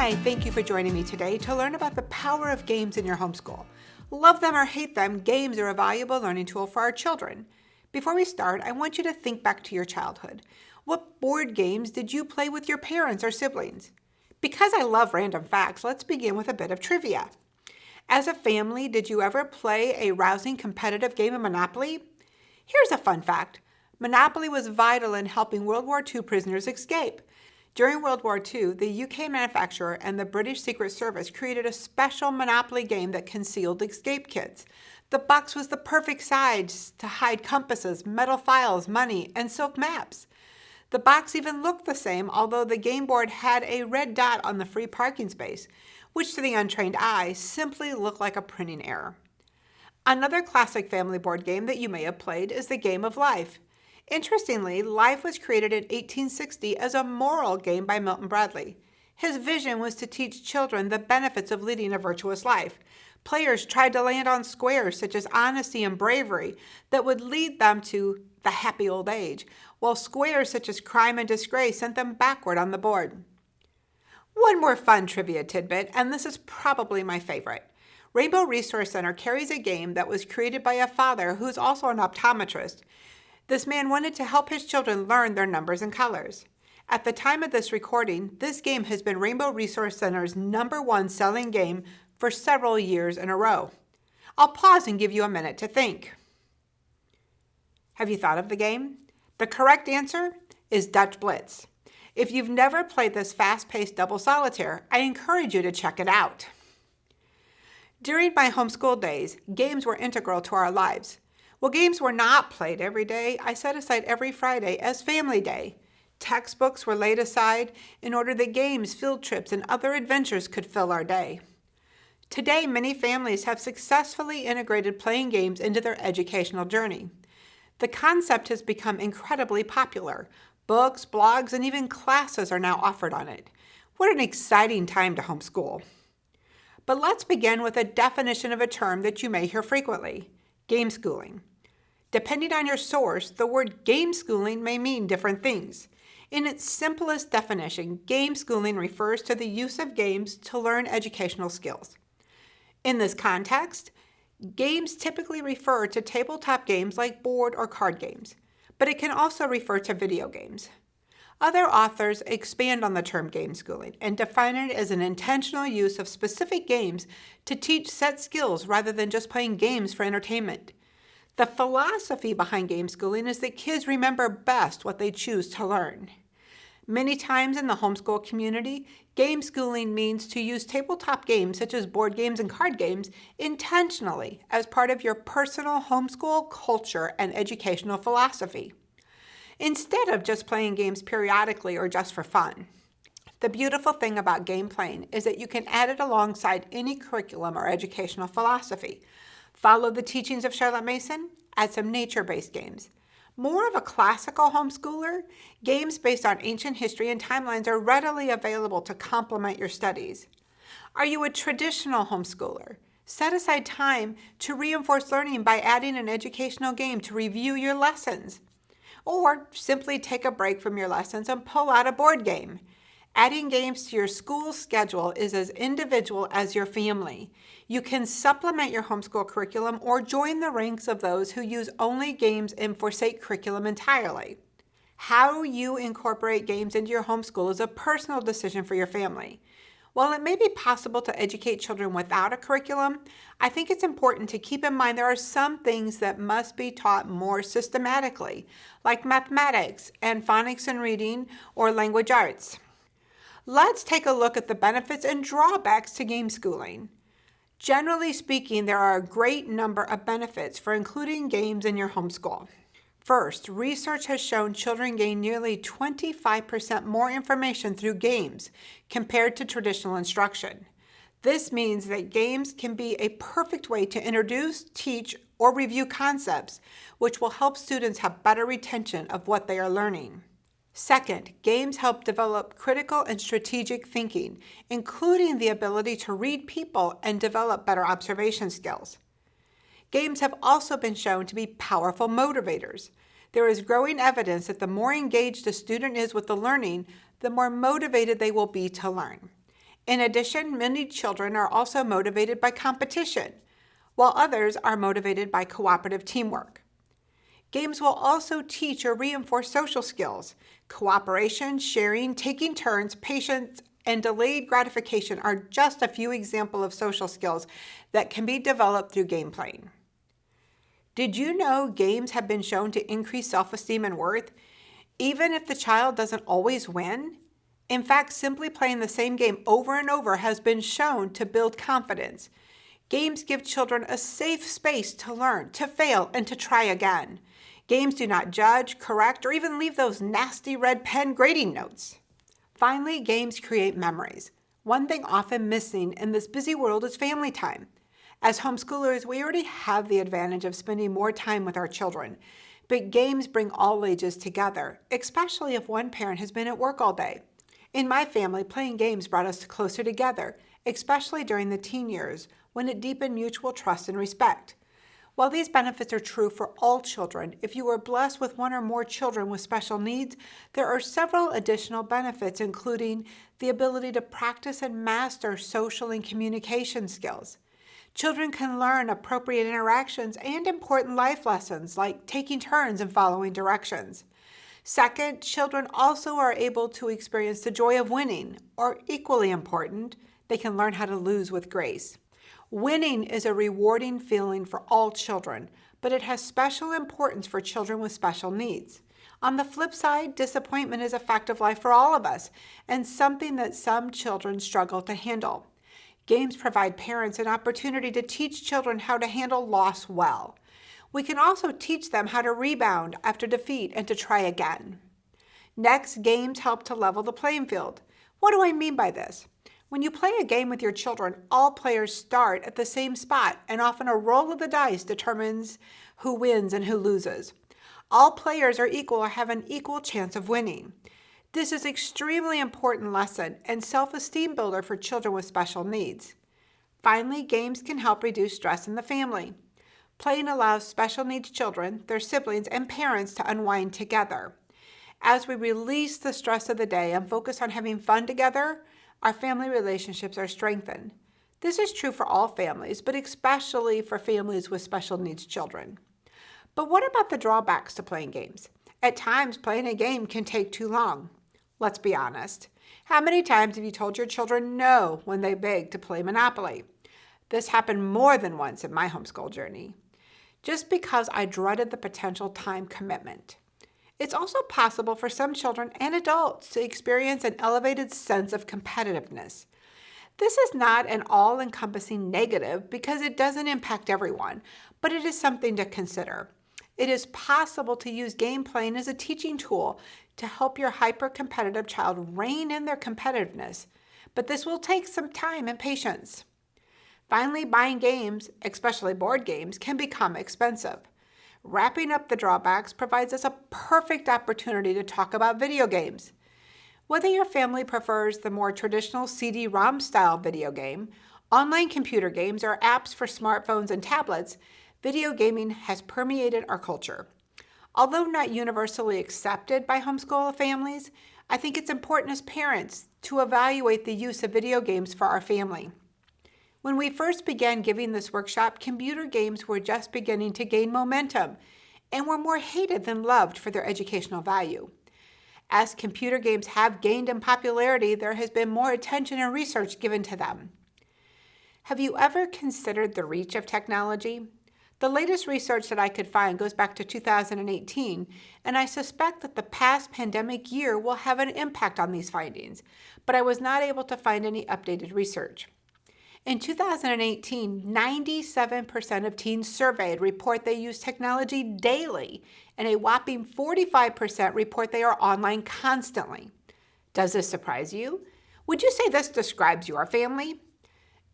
Hi, thank you for joining me today to learn about the power of games in your homeschool. Love them or hate them, games are a valuable learning tool for our children. Before we start, I want you to think back to your childhood. What board games did you play with your parents or siblings? Because I love random facts, let's begin with a bit of trivia. As a family, did you ever play a rousing competitive game of Monopoly? Here's a fun fact. Monopoly was vital in helping World War II prisoners escape. During World War II, the UK manufacturer and the British Secret Service created a special Monopoly game that concealed escape kits. The box was the perfect size to hide compasses, metal files, money, and silk maps. The box even looked the same, although the game board had a red dot on the free parking space, which to the untrained eye simply looked like a printing error. Another classic family board game that you may have played is the game of life. Interestingly, Life was created in 1860 as a moral game by Milton Bradley. His vision was to teach children the benefits of leading a virtuous life. Players tried to land on squares such as honesty and bravery that would lead them to the happy old age, while squares such as crime and disgrace sent them backward on the board. One more fun trivia tidbit, and this is probably my favorite. Rainbow Resource Center carries a game that was created by a father who's also an optometrist. This man wanted to help his children learn their numbers and colors. At the time of this recording, this game has been Rainbow Resource Center's #1 selling game for several years in a row. I'll pause and give you a minute to think. Have you thought of the game? The correct answer is Dutch Blitz. If you've never played this fast-paced double solitaire, I encourage you to check it out. During my homeschool days, games were integral to our lives. While games were not played every day, I set aside every Friday as Family Day. Textbooks were laid aside in order that games, field trips, and other adventures could fill our day. Today, many families have successfully integrated playing games into their educational journey. The concept has become incredibly popular. Books, blogs, and even classes are now offered on it. What an exciting time to homeschool. But let's begin with a definition of a term that you may hear frequently: Gameschooling. Depending on your source, the word gameschooling may mean different things. In its simplest definition, gameschooling refers to the use of games to learn educational skills. In this context, games typically refer to tabletop games like board or card games, but it can also refer to video games. Other authors expand on the term gameschooling and define it as an intentional use of specific games to teach set skills rather than just playing games for entertainment. The philosophy behind gameschooling is that kids remember best what they choose to learn. Many times in the homeschool community, gameschooling means to use tabletop games such as board games and card games intentionally as part of your personal homeschool culture and educational philosophy, instead of just playing games periodically or just for fun. The beautiful thing about game playing is that you can add it alongside any curriculum or educational philosophy. Follow the teachings of Charlotte Mason, add some nature-based games. More of a classical homeschooler, games based on ancient history and timelines are readily available to complement your studies. Are you a traditional homeschooler? Set aside time to reinforce learning by adding an educational game to review your lessons. Or simply take a break from your lessons and pull out a board game. Adding games to your school schedule is as individual as your family. You can supplement your homeschool curriculum or join the ranks of those who use only games and forsake curriculum entirely. How you incorporate games into your homeschool is a personal decision for your family. While it may be possible to educate children without a curriculum, I think it's important to keep in mind there are some things that must be taught more systematically, like mathematics and phonics and reading or language arts. Let's take a look at the benefits and drawbacks to gameschooling. Generally speaking, there are a great number of benefits for including games in your homeschool. First, research has shown children gain nearly 25% more information through games compared to traditional instruction. This means that games can be a perfect way to introduce, teach, or review concepts, which will help students have better retention of what they are learning. Second, games help develop critical and strategic thinking, including the ability to read people and develop better observation skills. Games have also been shown to be powerful motivators. There is growing evidence that the more engaged a student is with the learning, the more motivated they will be to learn. In addition, many children are also motivated by competition, while others are motivated by cooperative teamwork. Games will also teach or reinforce social skills. Cooperation, sharing, taking turns, patience, and delayed gratification are just a few examples of social skills that can be developed through game playing. Did you know games have been shown to increase self-esteem and worth, even if the child doesn't always win? In fact, simply playing the same game over and over has been shown to build confidence. Games give children a safe space to learn, to fail, and to try again. Games do not judge, correct, or even leave those nasty red pen grading notes. Finally, games create memories. One thing often missing in this busy world is family time. As homeschoolers, we already have the advantage of spending more time with our children, but games bring all ages together, especially if one parent has been at work all day. In my family, playing games brought us closer together, especially during the teen years, when it deepened mutual trust and respect. While these benefits are true for all children, if you are blessed with one or more children with special needs, there are several additional benefits, including the ability to practice and master social and communication skills. Children can learn appropriate interactions and important life lessons like taking turns and following directions. Second, children also are able to experience the joy of winning, or equally important, they can learn how to lose with grace. Winning is a rewarding feeling for all children, but it has special importance for children with special needs. On the flip side, disappointment is a fact of life for all of us, and something that some children struggle to handle. Games provide parents an opportunity to teach children how to handle loss well. We can also teach them how to rebound after defeat and to try again. Next, games help to level the playing field. What do I mean by this? When you play a game with your children, all players start at the same spot, and often a roll of the dice determines who wins and who loses. All players are equal or have an equal chance of winning. This is an extremely important lesson and self-esteem builder for children with special needs. Finally, games can help reduce stress in the family. Playing allows special needs children, their siblings, and parents to unwind together. As we release the stress of the day and focus on having fun together, our family relationships are strengthened. This is true for all families, but especially for families with special needs children. But what about the drawbacks to playing games? At times, playing a game can take too long. Let's be honest. How many times have you told your children no when they beg to play Monopoly? This happened more than once in my homeschool journey, just because I dreaded the potential time commitment. It's also possible for some children and adults to experience an elevated sense of competitiveness. This is not an all-encompassing negative because it doesn't impact everyone, but it is something to consider. It is possible to use game playing as a teaching tool to help your hyper-competitive child rein in their competitiveness, but this will take some time and patience. Finally, buying games, especially board games, can become expensive. Wrapping up the drawbacks provides us a perfect opportunity to talk about video games. Whether your family prefers the more traditional CD-ROM style video game, online computer games, or apps for smartphones and tablets, video gaming has permeated our culture. Although not universally accepted by homeschool families, I think it's important as parents to evaluate the use of video games for our family. When we first began giving this workshop, computer games were just beginning to gain momentum and were more hated than loved for their educational value. As computer games have gained in popularity, there has been more attention and research given to them. Have you ever considered the reach of technology? The latest research that I could find goes back to 2018, and I suspect that the past pandemic year will have an impact on these findings, but I was not able to find any updated research. In 2018, 97% of teens surveyed report they use technology daily, and a whopping 45% report they are online constantly. Does this surprise you? Would you say this describes your family?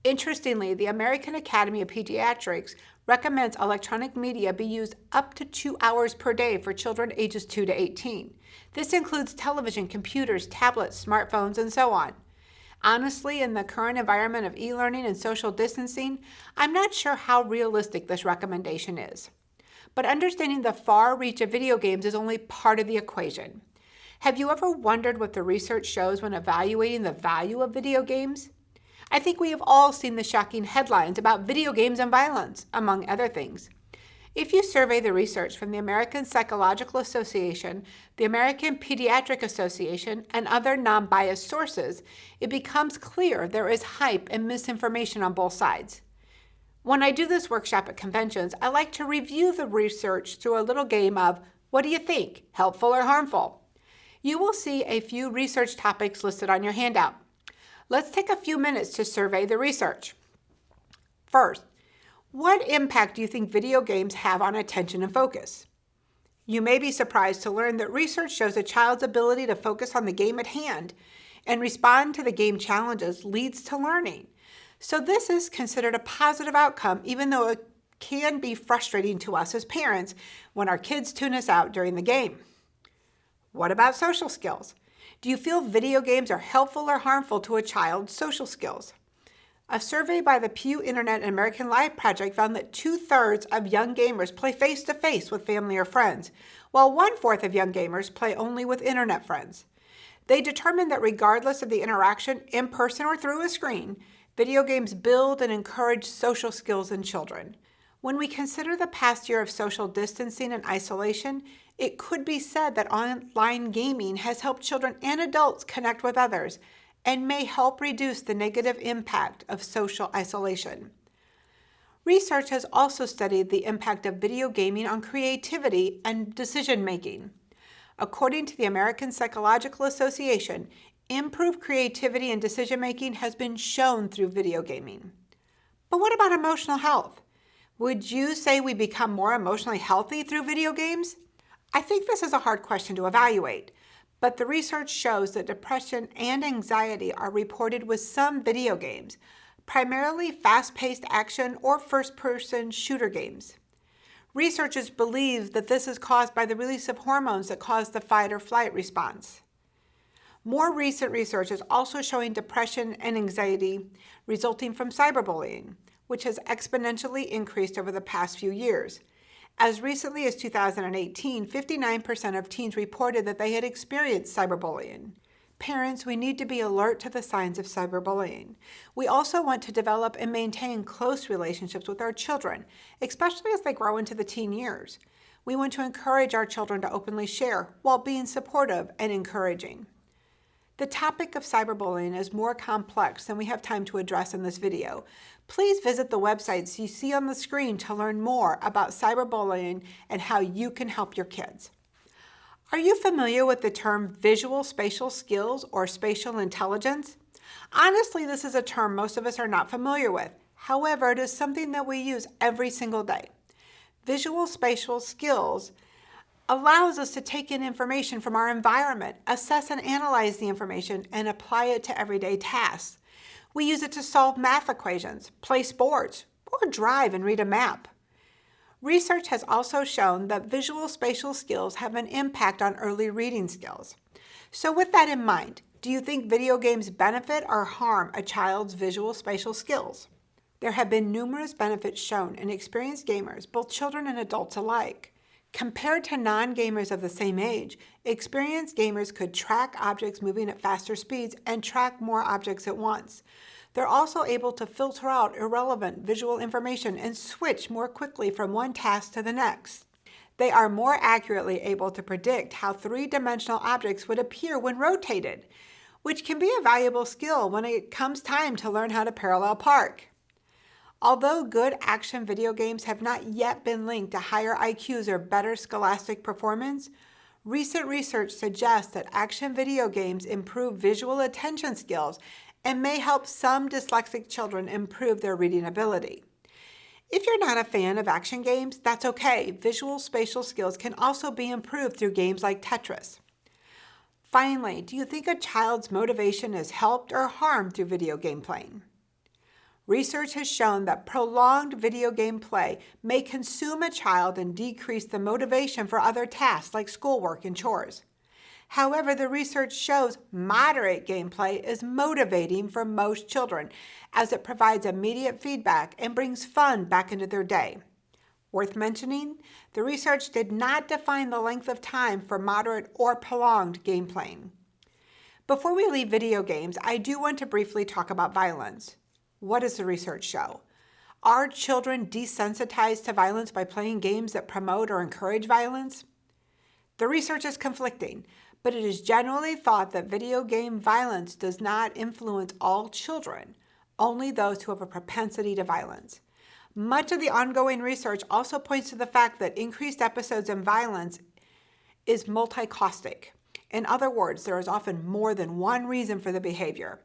Interestingly, the American Academy of Pediatrics recommends electronic media be used up to 2 hours per day for children ages 2 to 18. This includes television, computers, tablets, smartphones, and so on. Honestly, in the current environment of e-learning and social distancing, I'm not sure how realistic this recommendation is. But understanding the far reach of video games is only part of the equation. Have you ever wondered what the research shows when evaluating the value of video games? I think we have all seen the shocking headlines about video games and violence, among other things. If you survey the research from the American Psychological Association, the American Pediatric Association, and other non-biased sources, it becomes clear there is hype and misinformation on both sides. When I do this workshop at conventions, I like to review the research through a little game of, what do you think, helpful or harmful? You will see a few research topics listed on your handout. Let's take a few minutes to survey the research. First, what impact do you think video games have on attention and focus? You may be surprised to learn that research shows a child's ability to focus on the game at hand and respond to the game challenges leads to learning. So this is considered a positive outcome, even though it can be frustrating to us as parents when our kids tune us out during the game. What about social skills? Do you feel video games are helpful or harmful to a child's social skills? A survey by the Pew Internet and American Life Project found that 2/3 of young gamers play face-to-face with family or friends, while 1/4 of young gamers play only with internet friends. They determined that regardless of the interaction, in person or through a screen, video games build and encourage social skills in children. When we consider the past year of social distancing and isolation, it could be said that online gaming has helped children and adults connect with others and may help reduce the negative impact of social isolation. Research has also studied the impact of video gaming on creativity and decision-making. According to the American Psychological Association, improved creativity and decision-making has been shown through video gaming. But what about emotional health? Would you say we become more emotionally healthy through video games? I think this is a hard question to evaluate, but the research shows that depression and anxiety are reported with some video games, primarily fast-paced action or first-person shooter games. Researchers believe that this is caused by the release of hormones that cause the fight or flight response. More recent research is also showing depression and anxiety resulting from cyberbullying, which has exponentially increased over the past few years. As recently as 2018, 59% of teens reported that they had experienced cyberbullying. Parents, we need to be alert to the signs of cyberbullying. We also want to develop and maintain close relationships with our children, especially as they grow into the teen years. We want to encourage our children to openly share while being supportive and encouraging. The topic of cyberbullying is more complex than we have time to address in this video. Please visit the websites you see on the screen to learn more about cyberbullying and how you can help your kids. Are you familiar with the term visual spatial skills or spatial intelligence? Honestly, this is a term most of us are not familiar with. However, it is something that we use every single day. Visual spatial skills allows us to take in information from our environment, assess and analyze the information, and apply it to everyday tasks. We use it to solve math equations, play sports, or drive and read a map. Research has also shown that visual spatial skills have an impact on early reading skills. So with that in mind, do you think video games benefit or harm a child's visual spatial skills? There have been numerous benefits shown in experienced gamers, both children and adults alike. Compared to non-gamers of the same age, experienced gamers could track objects moving at faster speeds and track more objects at once. They're also able to filter out irrelevant visual information and switch more quickly from one task to the next. They are more accurately able to predict how three-dimensional objects would appear when rotated, which can be a valuable skill when it comes time to learn how to parallel park. Although good action video games have not yet been linked to higher IQs or better scholastic performance, recent research suggests that action video games improve visual attention skills and may help some dyslexic children improve their reading ability. If you're not a fan of action games, that's okay. Visual spatial skills can also be improved through games like Tetris. Finally, do you think a child's motivation is helped or harmed through video game playing? Research has shown that prolonged video game play may consume a child and decrease the motivation for other tasks like schoolwork and chores. However, the research shows moderate gameplay is motivating for most children as it provides immediate feedback and brings fun back into their day. Worth mentioning, the research did not define the length of time for moderate or prolonged game playing. Before we leave video games, I do want to briefly talk about violence. What does the research show? Are children desensitized to violence by playing games that promote or encourage violence? The research is conflicting, but it is generally thought that video game violence does not influence all children, only those who have a propensity to violence. Much of the ongoing research also points to the fact that increased episodes of violence is multi-caustic. In other words, there is often more than one reason for the behavior.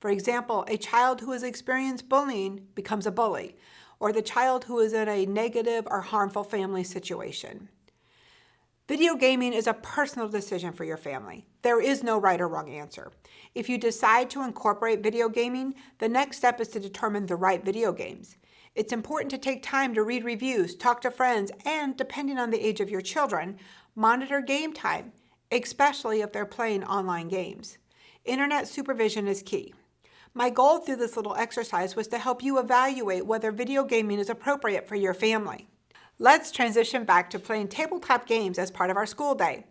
For example, a child who has experienced bullying becomes a bully, or the child who is in a negative or harmful family situation. Video gaming is a personal decision for your family. There is no right or wrong answer. If you decide to incorporate video gaming, the next step is to determine the right video games. It's important to take time to read reviews, talk to friends, and, depending on the age of your children, monitor game time, especially if they're playing online games. Internet supervision is key. My goal through this little exercise was to help you evaluate whether video gaming is appropriate for your family. Let's transition back to playing tabletop games as part of our school day.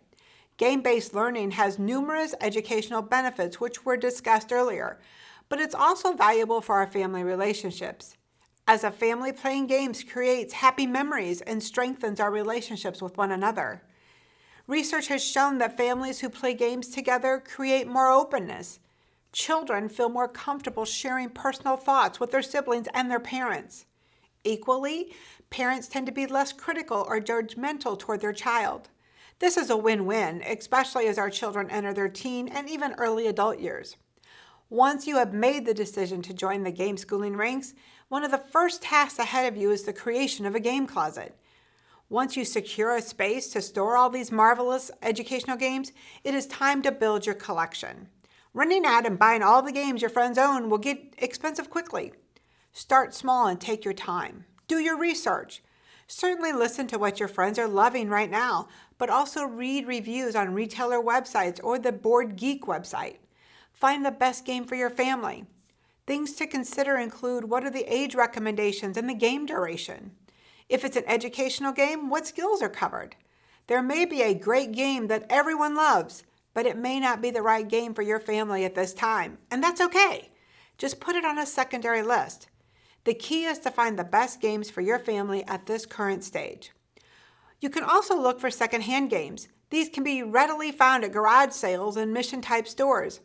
Game-based learning has numerous educational benefits, which were discussed earlier, but it's also valuable for our family relationships. As a family, playing games creates happy memories and strengthens our relationships with one another. Research has shown that families who play games together create more openness. Children feel more comfortable sharing personal thoughts with their siblings and their parents. Equally, parents tend to be less critical or judgmental toward their child. This is a win-win, especially as our children enter their teen and even early adult years. Once you have made the decision to join the Gameschooling ranks, one of the first tasks ahead of you is the creation of a game closet. Once you secure a space to store all these marvelous educational games, it is time to build your collection. Running out and buying all the games your friends own will get expensive quickly. Start small and take your time. Do your research. Certainly listen to what your friends are loving right now, but also read reviews on retailer websites or the Board Geek website. Find the best game for your family. Things to consider include what are the age recommendations and the game duration. If it's an educational game, what skills are covered? There may be a great game that everyone loves, but it may not be the right game for your family at this time, and that's okay. Just put it on a secondary list. The key is to find the best games for your family at this current stage. You can also look for secondhand games. These can be readily found at garage sales and mission-type stores.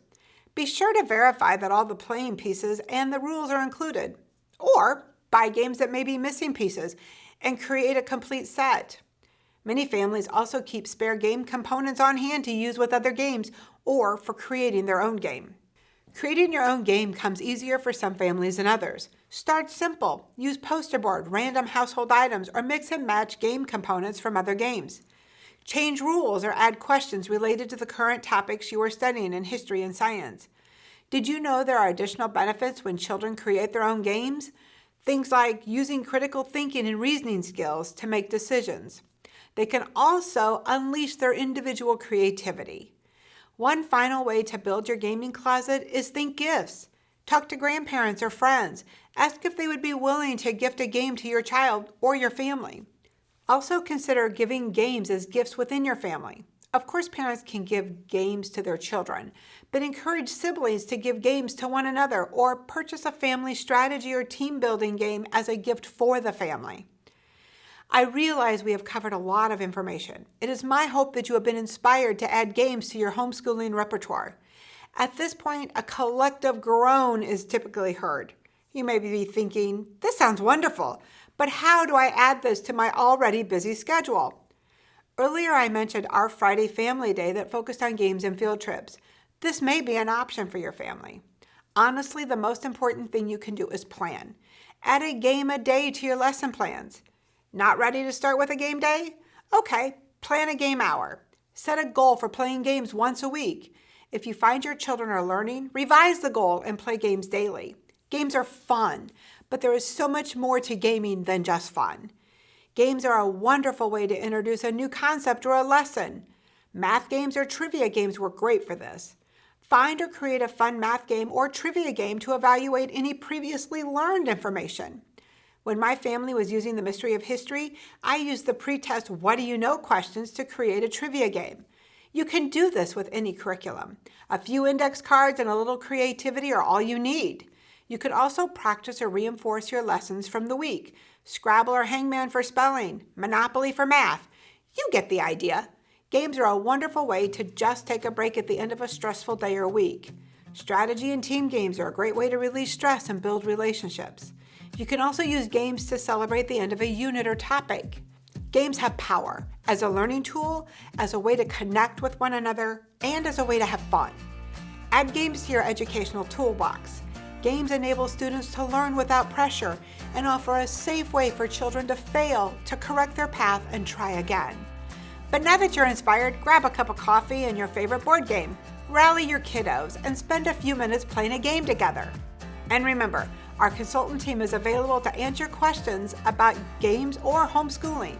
Be sure to verify that all the playing pieces and the rules are included. Or buy games that may be missing pieces and create a complete set. Many families also keep spare game components on hand to use with other games or for creating their own game. Creating your own game comes easier for some families than others. Start simple. Use poster board, random household items, or mix and match game components from other games. Change rules or add questions related to the current topics you are studying in history and science. Did you know there are additional benefits when children create their own games? Things like using critical thinking and reasoning skills to make decisions. They can also unleash their individual creativity. One final way to build your gaming closet is think gifts. Talk to grandparents or friends. Ask if they would be willing to gift a game to your child or your family. Also consider giving games as gifts within your family. Of course, parents can give games to their children, but encourage siblings to give games to one another or purchase a family strategy or team building game as a gift for the family. I realize we have covered a lot of information. It is my hope that you have been inspired to add games to your homeschooling repertoire. At this point, a collective groan is typically heard. You may be thinking, this sounds wonderful, but how do I add this to my already busy schedule? Earlier, I mentioned our Friday Family Day that focused on games and field trips. This may be an option for your family. Honestly, the most important thing you can do is plan. Add a game a day to your lesson plans. Not ready to start with a game day? Okay, plan a game hour. Set a goal for playing games once a week. If you find your children are learning, revise the goal and play games daily. Games are fun, but there is so much more to gaming than just fun. Games are a wonderful way to introduce a new concept or a lesson. Math games or trivia games work great for this. Find or create a fun math game or trivia game to evaluate any previously learned information. When my family was using the Mystery of History, I used the pre-test What Do You Know questions to create a trivia game. You can do this with any curriculum. A few index cards and a little creativity are all you need. You could also practice or reinforce your lessons from the week. Scrabble or Hangman for spelling, Monopoly for math. You get the idea. Games are a wonderful way to just take a break at the end of a stressful day or week. Strategy and team games are a great way to release stress and build relationships. You can also use games to celebrate the end of a unit or topic. Games have power as a learning tool, as a way to connect with one another, and as a way to have fun. Add games to your educational toolbox. Games enable students to learn without pressure and offer a safe way for children to fail, to correct their path, and try again. But now that you're inspired, grab a cup of coffee and your favorite board game. Rally your kiddos and spend a few minutes playing a game together. And remember, our consultant team is available to answer questions about games or homeschooling.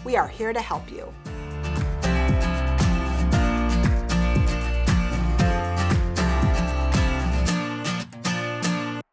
We are here to help you.